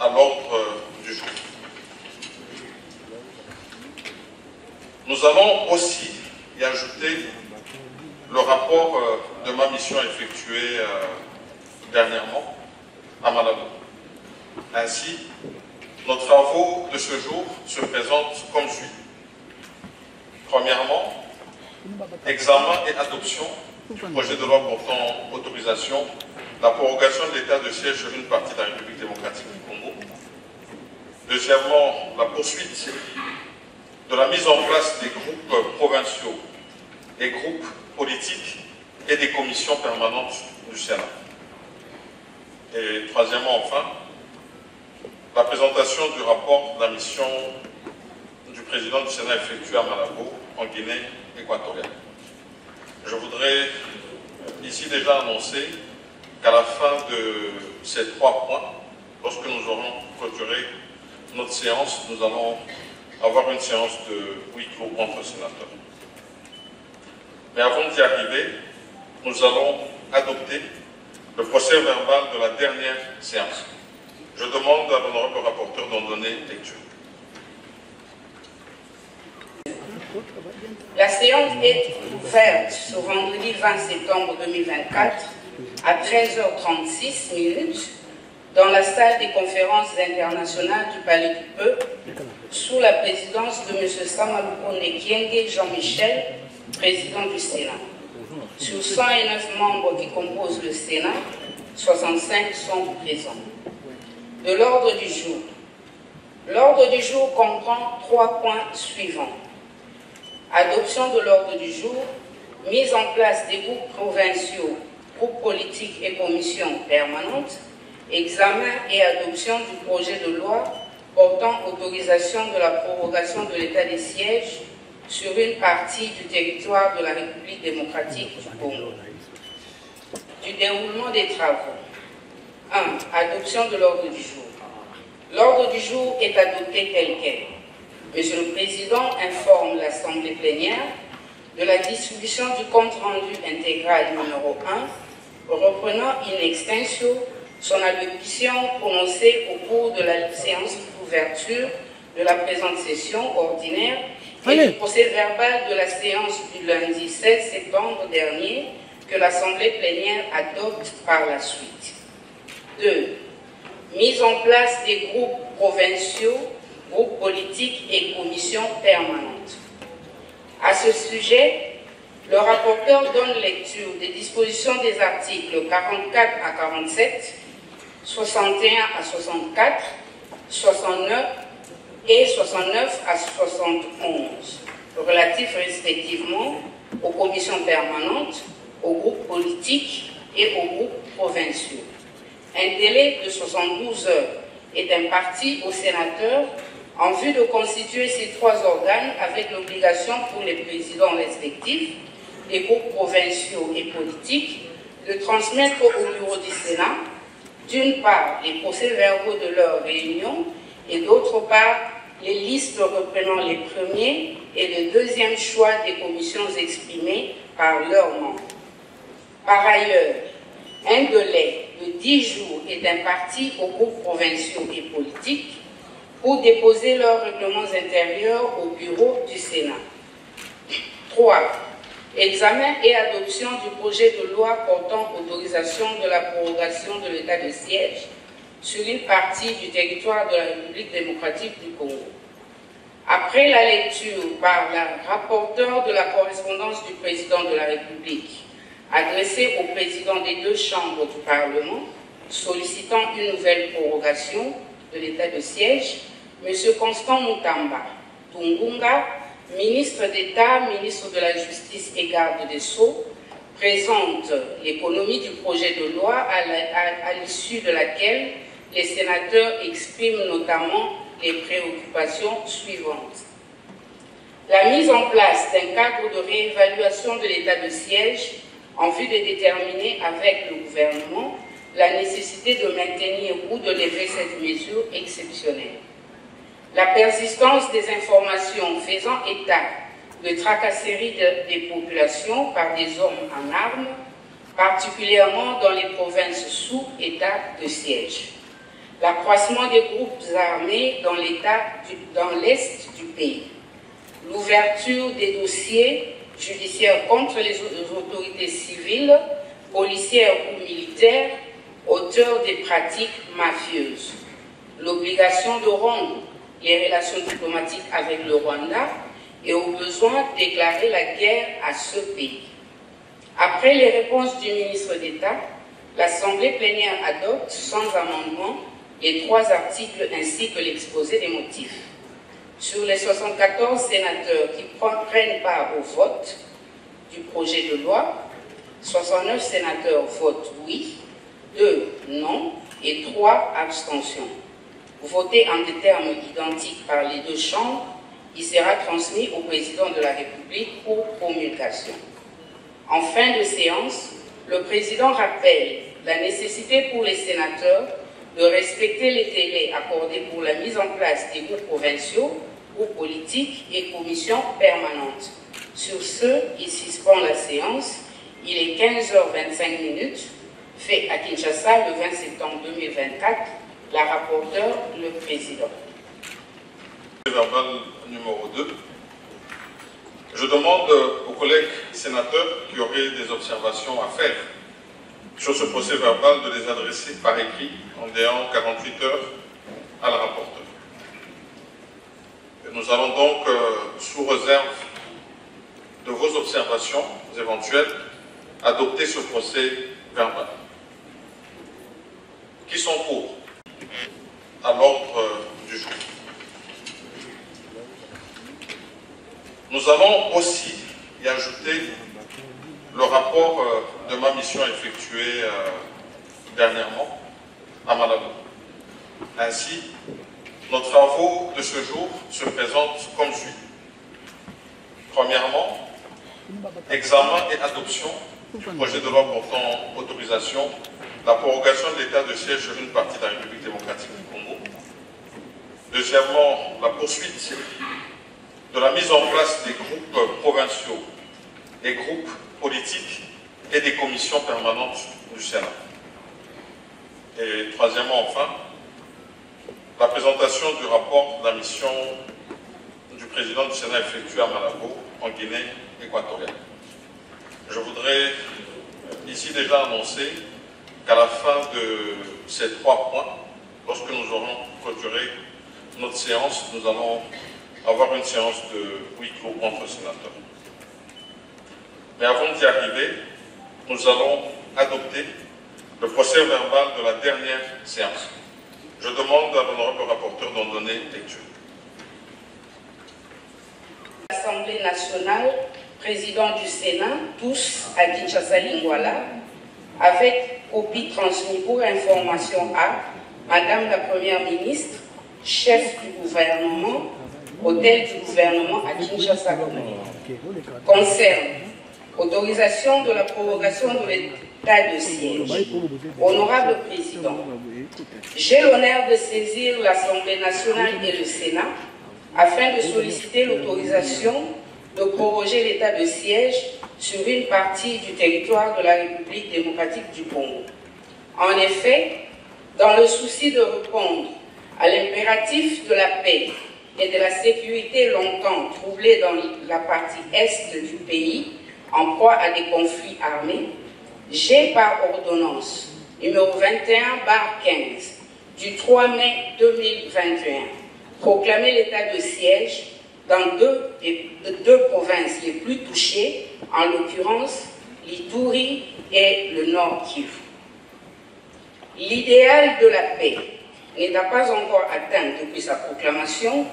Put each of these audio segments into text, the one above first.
à l'ordre du jour. Nous allons aussi y ajouter le rapport de ma mission effectuée dernièrement à Malabo. Ainsi, nos travaux de ce jour se présentent comme suit. Premièrement, examen et adoption du projet de loi portant autorisation de la prorogation de l'état de siège sur une partie de la République démocratique du Congo. Deuxièmement, la poursuite de la mise en place des groupes provinciaux, des groupes politiques et des commissions permanentes du Sénat. Et troisièmement, enfin, la présentation du rapport de la mission du président du Sénat effectuée à Malabo, en Guinée équatoriale. Je voudrais ici déjà annoncer qu'à la fin de ces 3 points, lorsque nous aurons clôturé notre séance, nous allons avoir une séance de huis clos entre sénateurs. Mais avant d'y arriver, nous allons adopter le procès verbal de la dernière séance. Je demande à l'honorable rapporteur d'en donner lecture. La séance est ouverte ce vendredi 20 septembre 2024 à 13h36 dans la salle des conférences internationales du Palais du Peuple sous la présidence de M. Samaluko Nekienge Jean-Michel, président du Sénat. Sur 109 membres qui composent le Sénat, 65 sont présents. De l'ordre du jour. L'ordre du jour comprend 3 points suivants. Adoption de l'ordre du jour, mise en place des groupes provinciaux, groupes politiques et commissions permanentes, examen et adoption du projet de loi portant autorisation de la prorogation de l'état des sièges sur une partie du territoire de la République démocratique du Congo. Du déroulement des travaux. 1. Adoption de l'ordre du jour. L'ordre du jour est adopté tel quel. Monsieur le Président informe l'Assemblée plénière de la distribution du compte rendu intégral numéro 1, reprenant in extenso son allocution prononcée au cours de la séance d'ouverture de la présente session ordinaire et du procès verbal de la séance du lundi 16 septembre dernier que l'Assemblée plénière adopte par la suite. 2. Mise en place des groupes provinciaux, groupes politiques et commissions permanentes. À ce sujet, le rapporteur donne lecture des dispositions des articles 44 à 47, 61 à 64, 69 et 69 à 71, relatifs respectivement aux commissions permanentes, aux groupes politiques et aux groupes provinciaux. Un délai de 72 heures est imparti aux sénateurs en vue de constituer ces 3 organes avec l'obligation pour les présidents respectifs des groupes provinciaux et politiques de transmettre au bureau du Sénat, d'une part, les procès-verbaux de leurs réunions et d'autre part, les listes reprenant les premiers et le deuxième choix des commissions exprimées par leurs membres. Par ailleurs, un délai de 10 jours est imparti aux groupes provinciaux et politiques pour déposer leurs règlements intérieurs au bureau du Sénat. 3. Examen et adoption du projet de loi portant autorisation de la prorogation de l'état de siège sur une partie du territoire de la République démocratique du Congo. Après la lecture par la rapporteure de la correspondance du président de la République adressée au président des 2 chambres du Parlement sollicitant une nouvelle prorogation de l'état de siège, M. Constant Moutamba Tungunga, ministre d'État, ministre de la Justice et garde des Sceaux, présente l'économie du projet de loi à l'issue de laquelle les sénateurs expriment notamment les préoccupations suivantes. La mise en place d'un cadre de réévaluation de l'état de siège en vue de déterminer avec le gouvernement la nécessité de maintenir ou de lever cette mesure exceptionnelle. La persistance des informations faisant état de tracasseries des populations par des hommes en armes, particulièrement dans les provinces sous état de siège. l'accroissement des groupes armés dans l'est du pays, l'ouverture des dossiers judiciaires contre les autorités civiles, policières ou militaires, auteurs des pratiques mafieuses, l'obligation de rompre les relations diplomatiques avec le Rwanda et au besoin de déclarer la guerre à ce pays. Après les réponses du ministre d'État, l'Assemblée plénière adopte sans amendement les 3 articles ainsi que l'exposé des motifs. Sur les 74 sénateurs qui prennent part au vote du projet de loi, 69 sénateurs votent oui, 2 non et 3 abstentions. Voté en des termes identiques par les 2 chambres, il sera transmis au président de la République pour promulgation. En fin de séance, le président rappelle la nécessité pour les sénateurs de respecter les délais accordés pour la mise en place des groupes provinciaux, groupes politiques et commissions permanentes. Sur ce, il suspend la séance. Il est 15h25, fait à Kinshasa le 20 septembre 2024. La rapporteure, le président. Verbal numéro 2. Je demande aux collègues sénateurs qui auraient des observations à faire sur ce procès verbal de les adresser par écrit en délai 48 heures à la rapporteure. Et nous allons donc, sous réserve de vos observations éventuelles, adopter ce procès verbal. Qui sont pour à l'ordre du jour? Nous allons aussi y ajouter le rapport de ma mission effectuée dernièrement à Malabo. Ainsi, nos travaux de ce jour se présentent comme suit. Premièrement, examen et adoption du projet de loi portant autorisation la prorogation de l'état de siège sur une partie de la République démocratique du Congo. Deuxièmement, la poursuite de la mise en place des groupes provinciaux, des groupes politiques et des commissions permanentes du Sénat. Et troisièmement, enfin, la présentation du rapport de la mission du président du Sénat effectué à Malabo, en Guinée équatoriale. Je voudrais ici déjà annoncer qu'à la fin de ces 3 points, lorsque nous aurons clôturé notre séance, nous allons avoir une séance de huis clos entre sénateurs. Mais avant d'y arriver, nous allons adopter le procès verbal de la dernière séance. Je demande à l'honorable rapporteur d'en donner lecture. L'Assemblée nationale, président du Sénat, tous à Kinshasa Lingwala, avec copie transmise pour information à Madame la Première ministre, chef du gouvernement, hôtel du gouvernement à Kinshasa. Concerne autorisation de la prorogation de l'état de siège. Honorable Président, j'ai l'honneur de saisir l'Assemblée nationale et le Sénat afin de solliciter l'autorisation de proroger l'état de siège sur une partie du territoire de la République démocratique du Congo. En effet, dans le souci de répondre à l'impératif de la paix et de la sécurité longtemps troublée dans la partie est du pays, en proie à des conflits armés, j'ai par ordonnance numéro 21/15 du 3 mai 2021 proclamé l'état de siège dans deux provinces les plus touchées, en l'occurrence l'Ituri et le Nord Kivu. L'idéal de la paix n'étant pas encore atteint depuis sa proclamation,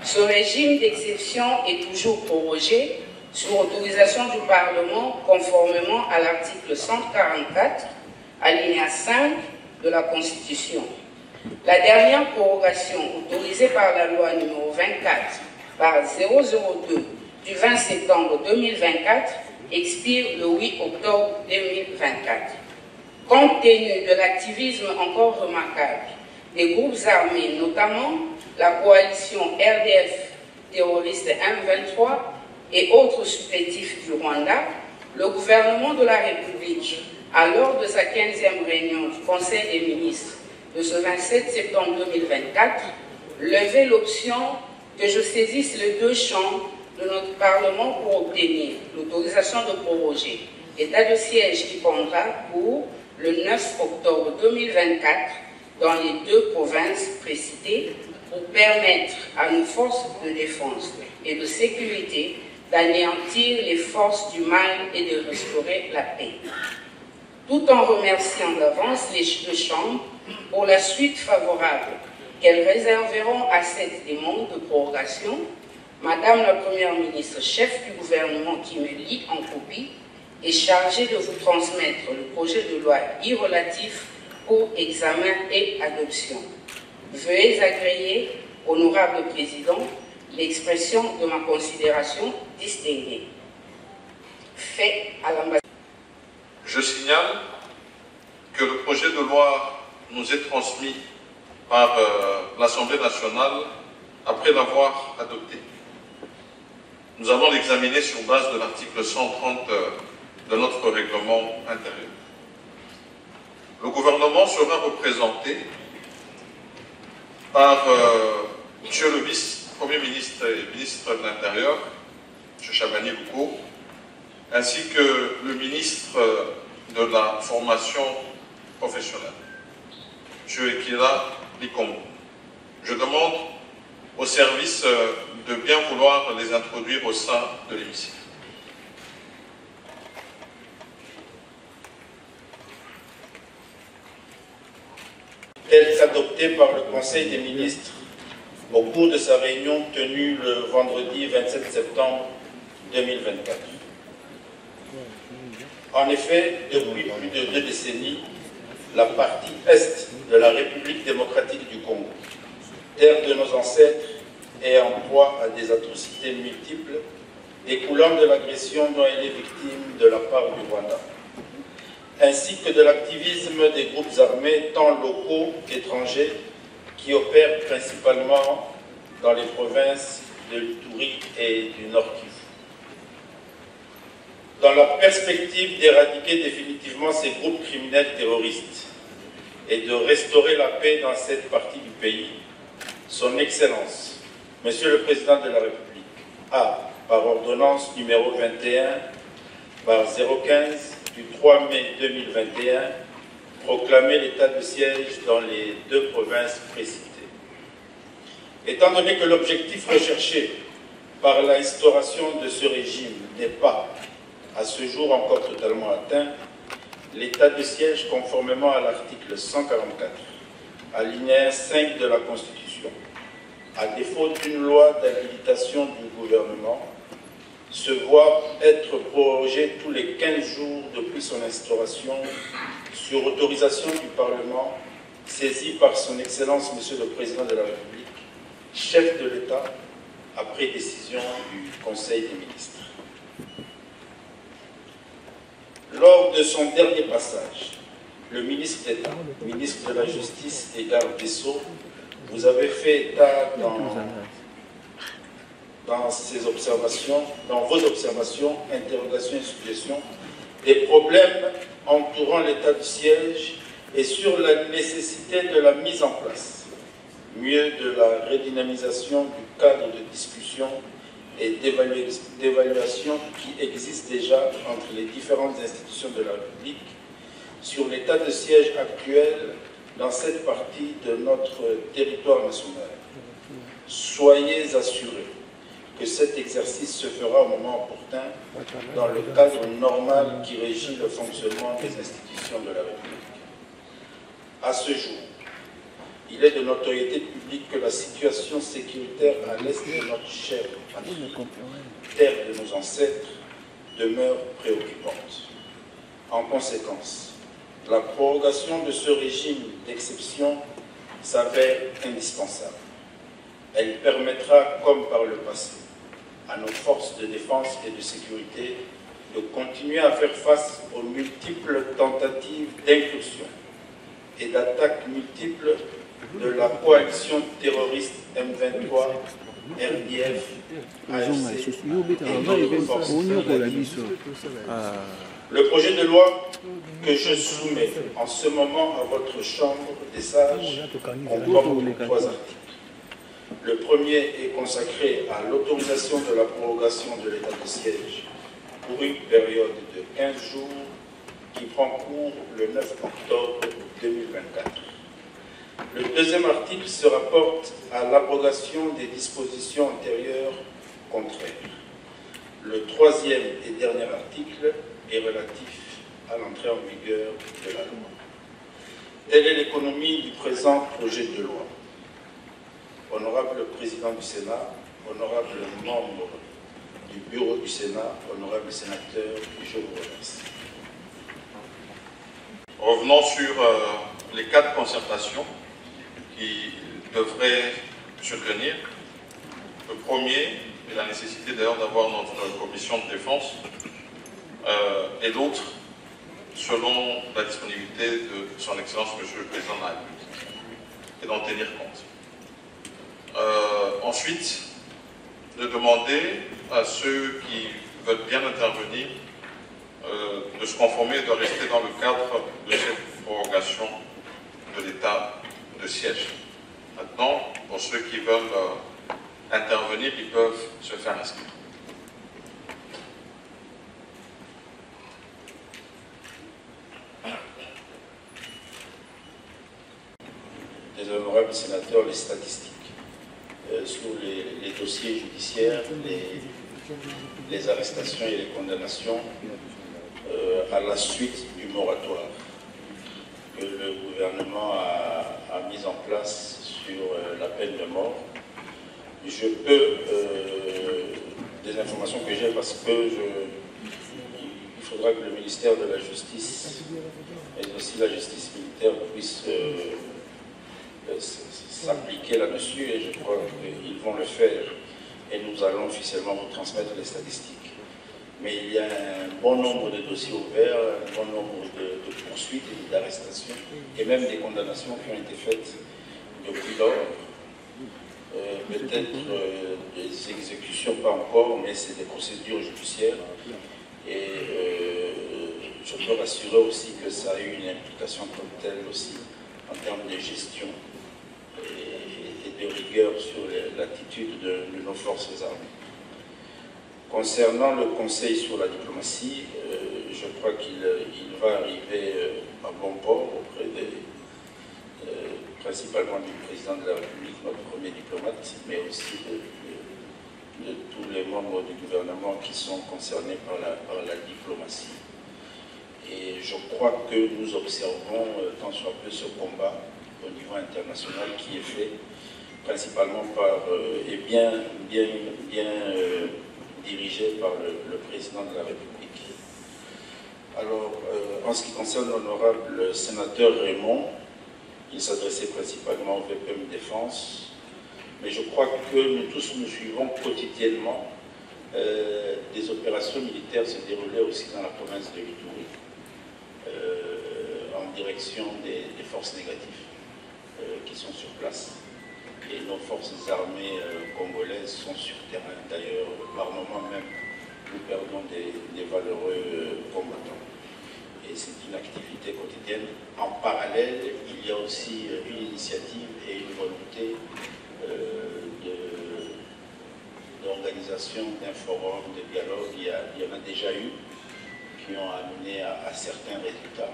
ce régime d'exception est toujours prorogé sur autorisation du Parlement conformément à l'article 144, alinéa 5 de la Constitution. La dernière prorogation autorisée par la loi numéro 24/002 du 20 septembre 2024 expire le 8 octobre 2024. Compte tenu de l'activisme encore remarquable des groupes armés, notamment la coalition RDF terroriste M23 et autres supplétifs du Rwanda, le gouvernement de la République, à l'heure de sa 15e réunion du Conseil des ministres de ce 27 septembre 2024, lever l'option que je saisisse les deux chambres de notre Parlement pour obtenir l'autorisation de proroger l'état de siège qui prendra pour le 9 octobre 2024 dans les deux provinces précitées pour permettre à nos forces de défense et de sécurité d'anéantir les forces du mal et de restaurer la paix. Tout en remerciant d'avance les deux chambres pour la suite favorable qu'elles réserveront à cette demande de prorogation, Madame la Première ministre, chef du gouvernement qui me lie en copie, est chargée de vous transmettre le projet de loi relatif pour examen et adoption. Veuillez agréer, honorable Président, l'expression de ma considération distinguée. Fait à l'ambassade. Je signale que le projet de loi nous est transmis par l'Assemblée nationale après l'avoir adopté. Nous allons l'examiner sur base de l'article 130 de notre règlement intérieur. Le gouvernement sera représenté par Monsieur le vice-premier ministre et ministre de l'Intérieur, M. Chabani Louko, ainsi que le ministre de la formation professionnelle, M. Ekila Likombo. Je demande au service de bien vouloir les introduire au sein de l'hémicycle. Tels qu'adoptés par le Conseil des ministres au cours de sa réunion tenue le vendredi 27 septembre 2024. En effet, depuis plus de 2 décennies, la partie est de la République démocratique du Congo, terre de nos ancêtres, est en proie à des atrocités multiples découlant de l'agression dont elle est victime de la part du Rwanda, ainsi que de l'activisme des groupes armés tant locaux qu'étrangers qui opèrent principalement dans les provinces de l'Ituri et du Nord Kivu. Dans la perspective d'éradiquer définitivement ces groupes criminels terroristes et de restaurer la paix dans cette partie du pays, Son Excellence, Monsieur le Président de la République, a, par ordonnance numéro 21/015 du 3 mai 2021, proclamé l'état de siège dans les deux provinces précitées. Étant donné que l'objectif recherché par l'instauration de ce régime n'est pas, à ce jour, encore totalement atteint, l'état de siège, conformément à l'article 144, alinéa 5 de la Constitution, à défaut d'une loi d'habilitation du gouvernement, se voit être prorogé tous les 15 jours depuis son instauration sur autorisation du Parlement, saisi par son Excellence Monsieur le Président de la République, chef de l'État, après décision du Conseil des ministres. Lors de son dernier passage, le ministre d'État, ministre de la Justice et garde des Sceaux, vous avez fait état dans vos observations, interrogations et suggestions, des problèmes entourant l'état de siège et sur la nécessité de la mise en place, mieux de la redynamisation du cadre de discussion et d'évaluation qui existe déjà entre les différentes institutions de la République sur l'état de siège actuel dans cette partie de notre territoire national. Soyez assurés que cet exercice se fera au moment opportun dans le cadre normal qui régit le fonctionnement des institutions de la République. À ce jour, il est de notoriété publique que la situation sécuritaire à l'est de notre chère patrie, terre de nos ancêtres, demeure préoccupante. En conséquence, la prorogation de ce régime d'exception s'avère indispensable. Elle permettra, comme par le passé, à nos forces de défense et de sécurité de continuer à faire face aux multiples tentatives d'incursion et d'attaques multiples de la coalition terroriste M23, RDF, AFC et d'autres forces de la Le projet de loi que je soumets en ce moment à votre Chambre des sages comporte 3 articles. Le premier est consacré à l'autorisation de la prorogation de l'état de siège pour une période de 15 jours qui prend cours le 9 octobre 2024. Le deuxième article se rapporte à l'abrogation des dispositions antérieures contraires. Le troisième et dernier article est relatif à l'entrée en vigueur de la loi. Telle est l'économie du présent projet de loi. Honorable Président du Sénat, honorable membre du Bureau du Sénat, honorable sénateur, je vous remercie. Revenons sur les 4 concertations qui devraient survenir. Le premier est la nécessité d'ailleurs d'avoir notre commission de défense et l'autre selon la disponibilité de son Excellence Monsieur le Président de la République et d'en tenir compte. Ensuite, de demander à ceux qui veulent bien intervenir de se conformer et de rester dans le cadre de cette prorogation de l'état de siège. Maintenant, pour ceux qui veulent intervenir, ils peuvent se faire inscrire. Des honorables sénateurs, les statistiques sur les dossiers judiciaires, les arrestations et les condamnations à la suite du moratoire que le gouvernement a mis en place sur la peine de mort. Je peux, des informations que j'ai, parce que il faudra que le ministère de la Justice et aussi la justice militaire puissent s'appliquer là-dessus, et je crois qu'ils vont le faire, et nous allons officiellement vous transmettre les statistiques. Mais il y a un bon nombre de dossiers ouverts, un bon nombre de poursuites et d'arrestations, et même des condamnations qui ont été faites depuis lors. Peut-être des exécutions pas encore, mais c'est des procédures judiciaires. Et je peux rassurer aussi que ça a eu une implication comme telle aussi en termes de gestion et de rigueur sur l'attitude de nos forces armées. Concernant le Conseil sur la diplomatie, je crois qu'il va arriver à bon port auprès principalement du président de la République, notre premier diplomate, mais aussi de tous les membres du gouvernement qui sont concernés par la diplomatie. Et je crois que nous observons tant soit peu ce combat au niveau international qui est fait principalement par, et bien dirigé par le président de la République. Alors, en ce qui concerne l'honorable sénateur Raymond, il s'adressait principalement au VPM Défense, mais je crois que nous tous nous suivons quotidiennement des opérations militaires se déroulaient aussi dans la province de l'Ituri, en direction des forces négatives qui sont sur place. Et nos forces armées congolaises sont sur terrain. D'ailleurs, par moment même, nous perdons des valeureux combattants. Et c'est une activité quotidienne. En parallèle, il y a aussi une initiative et une volonté d'organisation d'un forum, de dialogue. Il y en a déjà eu qui ont amené à certains résultats.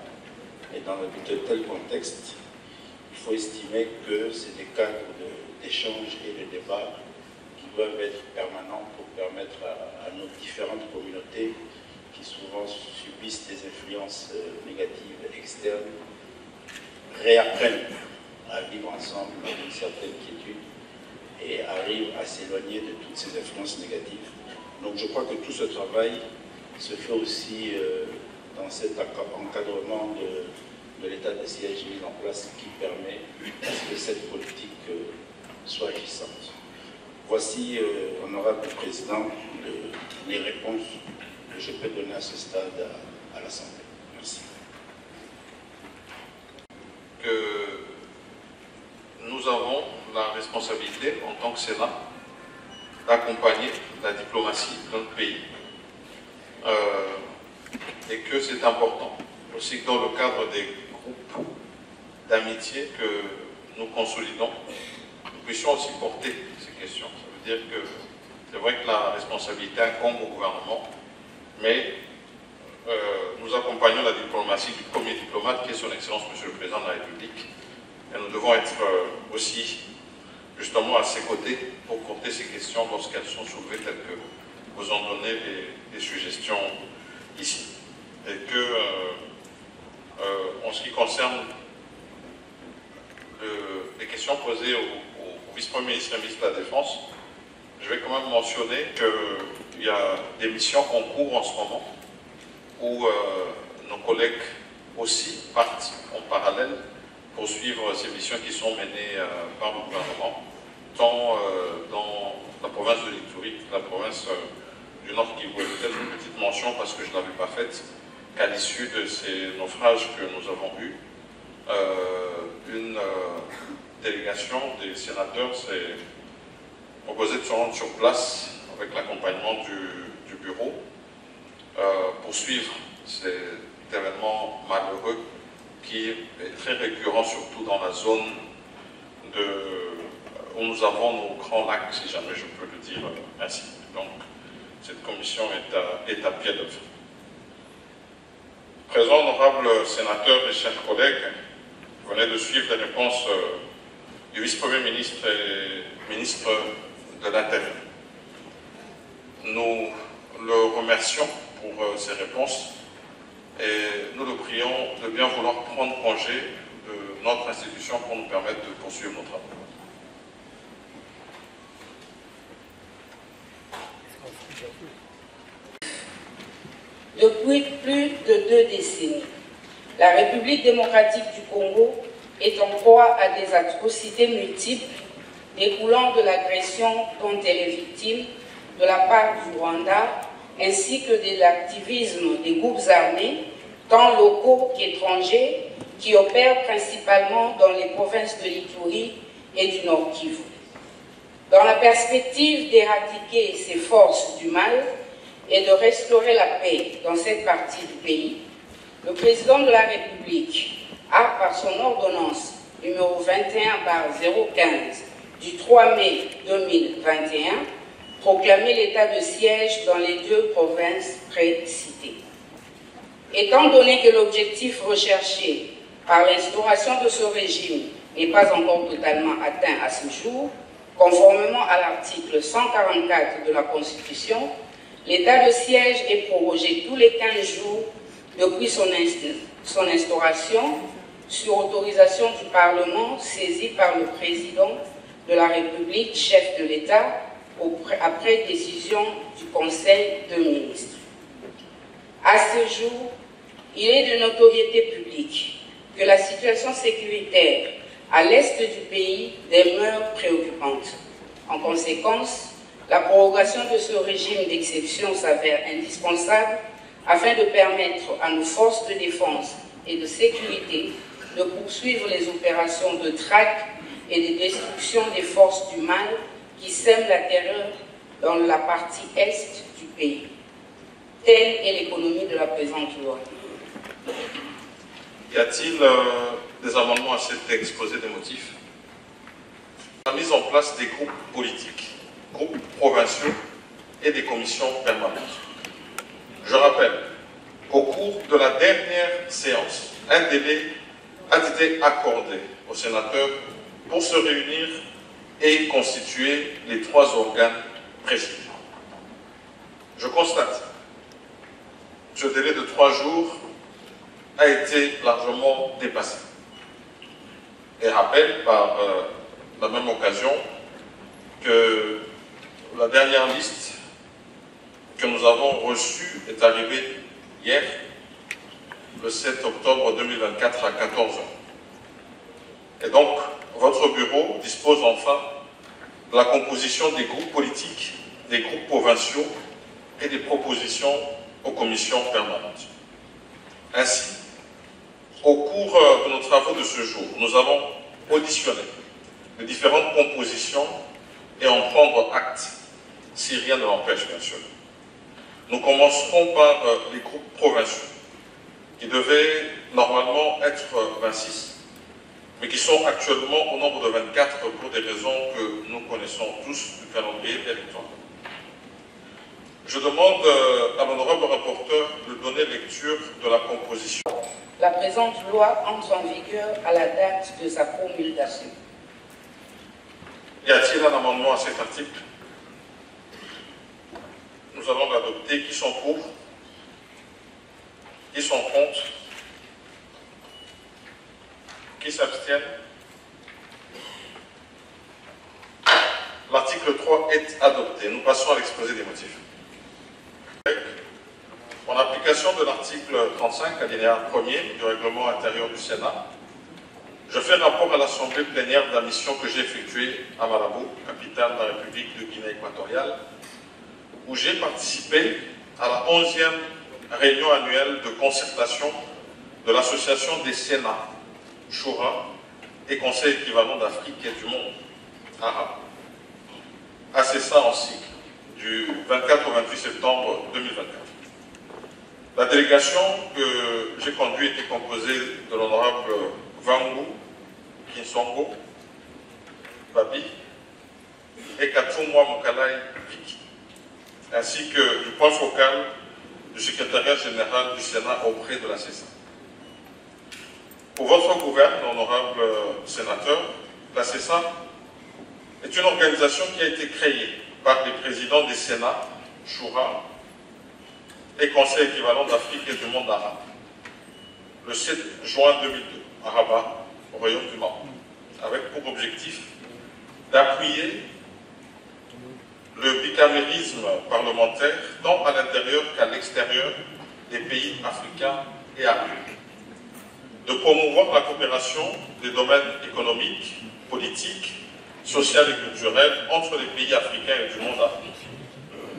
Et dans de tels contextes, il faut estimer que c'est des cadres d'échange et de débat qui doivent être permanents pour permettre à nos différentes communautés qui souvent subissent des influences négatives externes, réapprennent à vivre ensemble dans une certaine quiétude et arrivent à s'éloigner de toutes ces influences négatives. Donc je crois que tout ce travail se fait aussi dans cet encadrement de l'état de siège mis en place qui permet que cette politique soit agissante. Voici, honorable président, les réponses que je peux donner à ce stade à l'Assemblée. Merci. Que nous avons la responsabilité, en tant que Sénat, d'accompagner la diplomatie de notre pays et que c'est important aussi que dans le cadre des groupes d'amitié que nous consolidons, nous puissions aussi porter ces questions. Ça veut dire que c'est vrai que la responsabilité incombe au gouvernement, mais nous accompagnons la diplomatie du premier diplomate qui est son Excellence Monsieur le Président de la République, et nous devons être aussi justement à ses côtés pour porter ces questions lorsqu'elles sont soulevées telles que vous en donnez des suggestions ici. Et que en ce qui concerne les questions posées au vice-premier ministre de la Défense, je vais quand même mentionner qu'il y a des missions en cours en ce moment où nos collègues aussi partent en parallèle pour suivre ces missions qui sont menées par le gouvernement, tant dans la province de l'Ituri, la province du Nord Kivu. Peut-être une petite mention, parce que je ne l'avais pas faite, qu'à l'issue de ces naufrages que nous avons eus, une délégation des sénateurs s'est proposée de se rendre sur place avec l'accompagnement du bureau pour suivre cet événement malheureux qui est très récurrent, surtout dans la zone où nous avons nos grands lacs, si jamais je peux le dire ainsi. Donc, cette commission est à pied d'œuvre. Présent, honorables sénateurs et chers collègues, vous venez de suivre les réponses du vice-premier ministre et ministre de l'Intérieur. Nous le remercions pour ces réponses et nous le prions de bien vouloir prendre congé de notre institution pour nous permettre de poursuivre nos travaux. Depuis plus de 2 décennies, la République démocratique du Congo est en proie à des atrocités multiples découlant de l'agression dont elle est victime de la part du Rwanda, ainsi que de l'activisme des groupes armés, tant locaux qu'étrangers, qui opèrent principalement dans les provinces de l'Ituri et du Nord Kivu. Dans la perspective d'éradiquer ces forces du mal et de restaurer la paix dans cette partie du pays, le président de la République a, par son ordonnance numéro 21/015 du 3 mai 2021, proclamé l'état de siège dans les 2 provinces précitées. Étant donné que l'objectif recherché par l'instauration de ce régime n'est pas encore totalement atteint à ce jour, conformément à l'article 144 de la Constitution, l'état de siège est prorogé tous les 15 jours depuis son instauration, sur autorisation du Parlement saisi par le président de la République, chef de l'État, après décision du Conseil de ministres. À ce jour, il est de notoriété publique que la situation sécuritaire à l'est du pays demeure préoccupante. En conséquence, la prorogation de ce régime d'exception s'avère indispensable afin de permettre à nos forces de défense et de sécurité de poursuivre les opérations de traque et de destruction des forces du mal qui sèment la terreur dans la partie est du pays. Telle est l'économie de la présente loi. Y a-t-il des amendements à cet exposé des motifs? La mise en place des groupes politiques, groupes provinciaux et des commissions permanentes. Je rappelle qu'au cours de la dernière séance, un délai a été accordé aux sénateurs pour se réunir et constituer les 3 organes précis. Je constate que ce délai de 3 jours a été largement dépassé. Et rappelle par la même occasion que la dernière liste que nous avons reçue est arrivée hier, le 7 octobre 2024 à 14 h. Et donc, votre bureau dispose enfin de la composition des groupes politiques, des groupes provinciaux et des propositions aux commissions permanentes. Ainsi, au cours de nos travaux de ce jour, nous avons auditionné les différentes compositions et en prendre acte, si rien ne l'empêche, bien sûr. Nous commencerons par les groupes provinciaux. qui devaient normalement être 26, mais qui sont actuellement au nombre de 24 pour des raisons que nous connaissons tous du calendrier électoral. Je demande à l'honorable rapporteur de donner lecture de la composition. La présente loi entre en vigueur à la date de sa promulgation. Y a-t-il un amendement à cet article? Nous allons l'adopter. Qui sont pour? Qui sont contre? Qui s'abstiennent? L'article 3 est adopté. Nous passons à l'exposé des motifs. En application de l'article 35, alinéa 1er du règlement intérieur du Sénat, je fais rapport à l'Assemblée plénière de la mission que j'ai effectuée à Malabo, capitale de la République de Guinée équatoriale, où j'ai participé à la 11e réunion annuelle de concertation de l'Association des Sénats, Choura, et Conseil équivalent d'Afrique et du monde, arabe, ACESA en cycle, du 24 au 28 septembre 2024. La délégation que j'ai conduite était composée de l'honorable Vangu Kinsongo, Babi et Katumwa Mukalai Viki, ainsi que du point focal du secrétariat général du Sénat auprès de la CESA. Pour votre gouverne, honorable sénateur, la CESA est une organisation qui a été créée par les présidents des Sénats, Choura, et Conseil équivalent d'Afrique et du monde arabe, le 7 juin 2002, à Rabat, au Royaume du Maroc, avec pour objectif d'appuyer le bicamérisme parlementaire tant à l'intérieur qu'à l'extérieur des pays africains et arabes, de promouvoir la coopération des domaines économiques, politiques, social et culturel entre les pays africains et du monde arabe,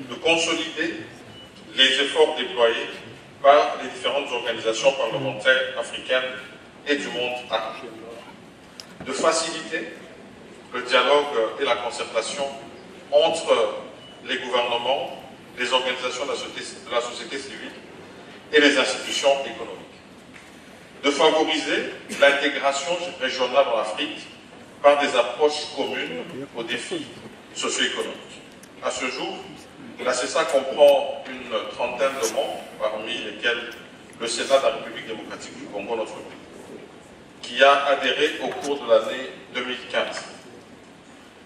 de consolider les efforts déployés par les différentes organisations parlementaires africaines et du monde arabe, de faciliter le dialogue et la concertation entre les gouvernements, les organisations de la société civile et les institutions économiques, de favoriser l'intégration régionale en Afrique par des approches communes aux défis socio-économiques. À ce jour, la CESA comprend une trentaine de membres, parmi lesquels le Sénat de la République démocratique du Congo, notre groupe, qui a adhéré au cours de l'année 2015.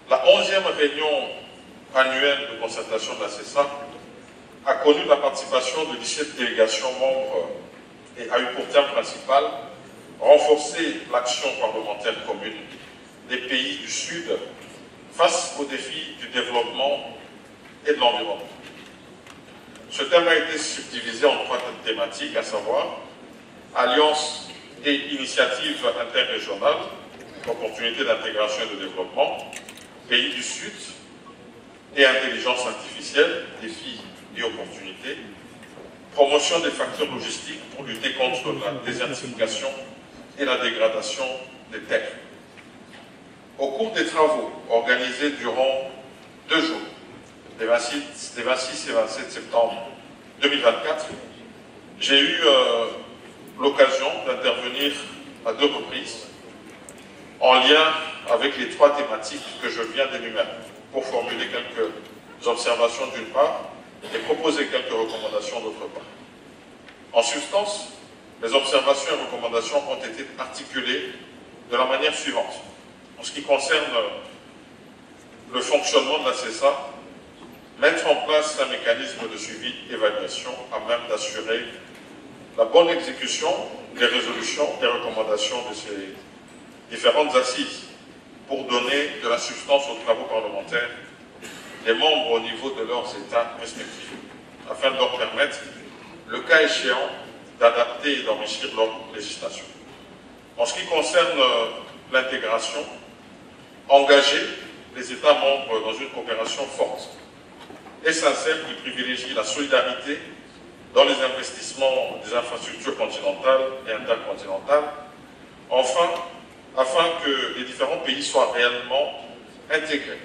La 11e réunion annuelle de concertation de la CESA a connu la participation de 17 délégations membres et a eu pour thème principal renforcer l'action parlementaire commune des pays du Sud face aux défis du développement et de l'environnement. Ce thème a été subdivisé en 3 thématiques, à savoir alliance et initiatives interrégionales, opportunités d'intégration et de développement, pays du Sud et intelligence artificielle, défis et opportunités, promotion des facteurs logistiques pour lutter contre la désertification et la dégradation des terres. Au cours des travaux organisés durant 2 jours, les 26 et 27 septembre 2024, j'ai eu l'occasion d'intervenir à 2 reprises en lien avec les 3 thématiques que je viens d'énumérer pour formuler quelques observations d'une part et proposer quelques recommandations d'autre part. En substance, les observations et recommandations ont été articulées de la manière suivante. En ce qui concerne le fonctionnement de la CESA, mettre en place un mécanisme de suivi-évaluation à même d'assurer la bonne exécution des résolutions et recommandations de ces différentes assises pour donner de la substance aux travaux parlementaires des membres au niveau de leurs États respectifs, afin de leur permettre, le cas échéant, d'adapter et d'enrichir leur législation. En ce qui concerne l'intégration, engager les États membres dans une coopération forte et sincère qui privilégie la solidarité dans les investissements des infrastructures continentales et intercontinentales, enfin, afin que les différents pays soient réellement intégrés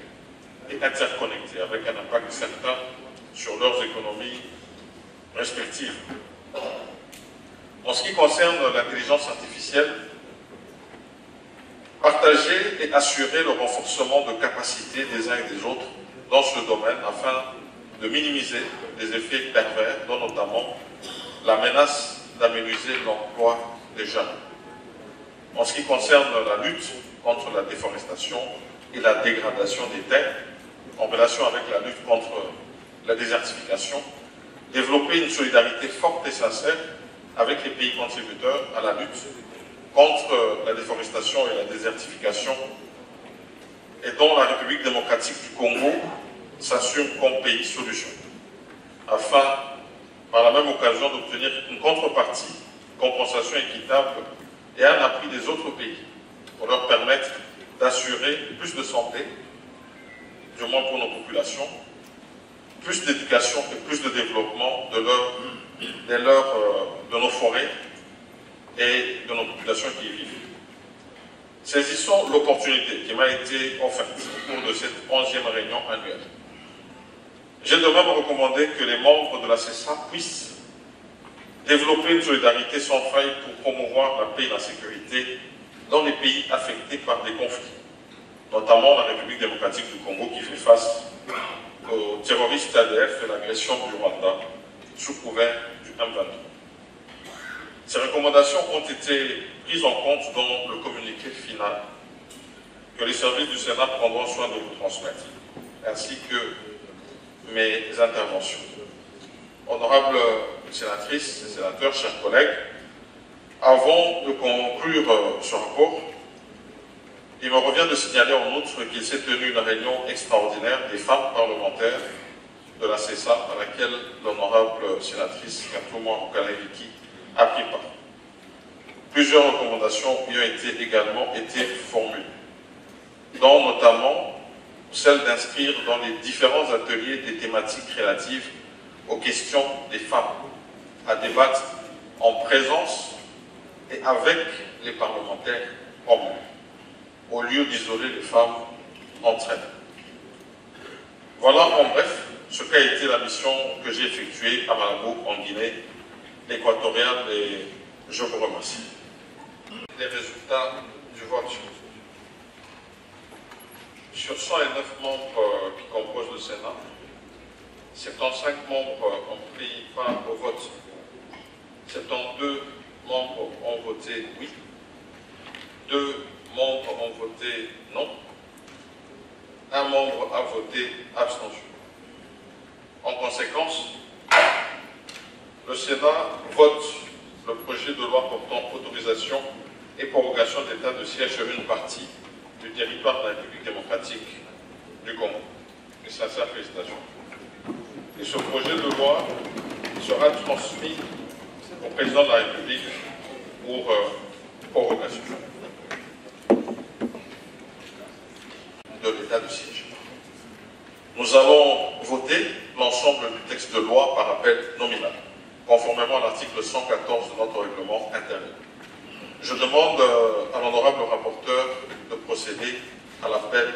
et interconnectés avec un impact certain sur leurs économies respectives. En ce qui concerne l'intelligence artificielle, partager et assurer le renforcement de capacités des uns et des autres dans ce domaine afin de minimiser les effets pervers, dont notamment la menace d'aménuiser l'emploi des jeunes. En ce qui concerne la lutte contre la déforestation et la dégradation des terres, en relation avec la lutte contre la désertification, développer une solidarité forte et sincère avec les pays contributeurs à la lutte contre la déforestation et la désertification, et dont la République démocratique du Congo s'assume comme pays solution, afin, par la même occasion, d'obtenir une contrepartie, compensation équitable et un appui des autres pays, pour leur permettre d'assurer plus de santé, du moins pour nos populations, plus d'éducation et plus de développement de nos forêts et de nos populations qui y vivent. Saisissons l'opportunité qui m'a été offerte au cours de cette 11e réunion annuelle. J'ai de même recommandé que les membres de la CESA puissent développer une solidarité sans faille pour promouvoir la paix et la sécurité dans les pays affectés par des conflits, notamment la République démocratique du Congo qui fait face aux terroristes ADF et l'agression du Rwanda sous couvert du M23. Ces recommandations ont été prises en compte dans le communiqué final que les services du Sénat prendront soin de vous transmettre, ainsi que mes interventions. Honorables sénatrices et sénateurs, chers collègues, avant de conclure ce rapport, il me revient de signaler en outre qu'il s'est tenu une réunion extraordinaire des femmes parlementaires de la CESA à laquelle l'honorable sénatrice Katouma Okaleviki a pris part. Plusieurs recommandations y ont également été formulées, dont notamment celle d'inscrire dans les différents ateliers des thématiques relatives aux questions des femmes, à débattre en présence et avec les parlementaires hommes, au lieu d'isoler les femmes entre elles. Voilà en bref ce qu'a été la mission que j'ai effectuée à Malabo, en Guinée équatoriale, et je vous remercie. Les résultats du vote. Sur 109 membres qui composent le Sénat, 75 membres ont pris part au vote. 72 membres ont voté oui, 2 membres ont voté non, 1 membre a voté abstention. En conséquence, le Sénat vote le projet de loi portant autorisation et prorogation d'état de siège sur une partie du territoire de la République démocratique du Congo. Et sincères félicitations. Et ce projet de loi sera transmis au président de la République pour prorogation de l'état de siège. Nous allons voter l'ensemble du texte de loi par appel nominal, conformément à l'article 114 de notre règlement intérieur. Je demande à l'honorable rapporteur de procéder à l'appel